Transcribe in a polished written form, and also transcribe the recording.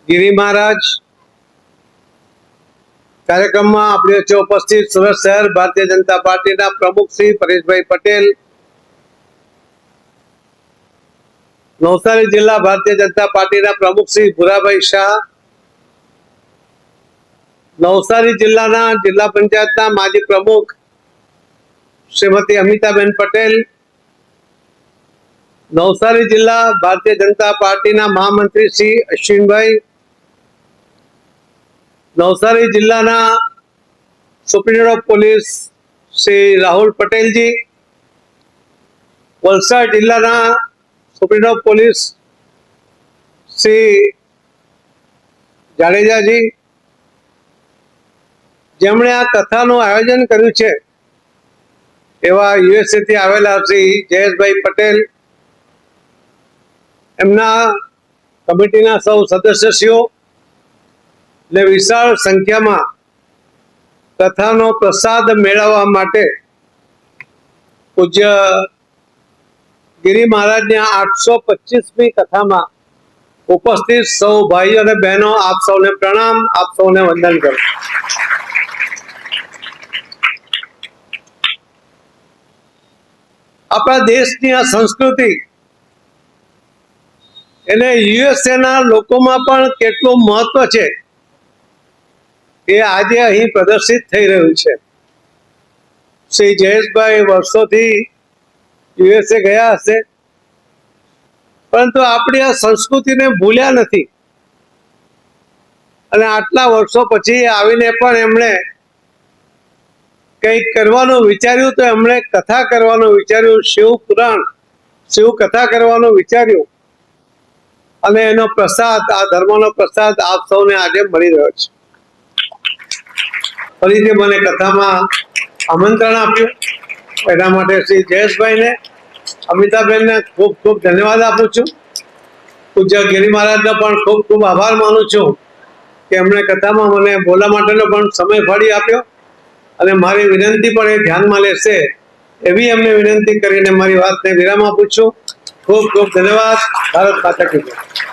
गिरी महाराज कार्यक्रम में अपने वच्चे उपस्थित सूरत शहर भारतीय जनता पार्टी प्रमुख श्री परेशभाई पटेल, नवसारी जिला भारतीय जनता पार्टी प्रमुख श्री भूराभाई शाह, नवसारी जिला जिला पंचायत माजी प्रमुख श्रीमती अमिताबेन पटेल, नवसारी जिला भारतीय जनता पार्टी महामंत्री श्री अश्विन भाई, नवसारी जिला supreme of police Shri Rahul Patel ji, Valsad जिला supreme of police Shri Jadeja ji, जेमणे आ कथाનું આયોજન કર્યું છે એવા યુએસએ થી આવેલા શ્રી જયેશભાઈ પટેલ, એમના કમિટીના સૌ સદસ્યશ્રીઓ ને વિશાળ સંખ્યામાં કથાનો પ્રસાદ મેળવવા માટે પૂજ્ય गिरी महाराज ने 825મી कथा उपस्थित सौ भाई और बहनों आप सौने प्रणाम, आप सौने वंदन करो। अपना देश की आ संस्कृति एने यूएसए ना लोको में पण केटलुं महत्व छे ए आजे अहीं प्रदर्शित थई रह्युं छे। श्री जयेशभाई वर्षोथी यूएसए गया हशे, परंतु आपणी आ संस्कृति ने भूल्या नथी अने आटला वर्षो पछी आवीने पण एमणे कंईक करवानुं विचार्युं तो एमणे कथा करवानुं विचार्युं, शिव पुराण शिव कथा करवानुं विचार्युं अने एनो प्रसाद आ धर्मनो प्रसाद आप सौने आजे मळी रह्यो छे। फरीथी मने कथामां आमंत्रण आप्युं एना माटे श्री जयेशभाई ने अमिताबेन ने खूब खूब धन्यवाद आपू छू। पूज्य गिरी महाराज ने पण खूब खूब आभार मानु छू कि एमणे कथामां मने बोलवा माटेनो पण समय फाळी आप्यो अने मारी विनंती पण ए ध्यानमां लेशे एवी एमणे विनंती करीने मारी वातने विराम आपू छू। खूब खूब धन्यवाद। भारत माता की जय।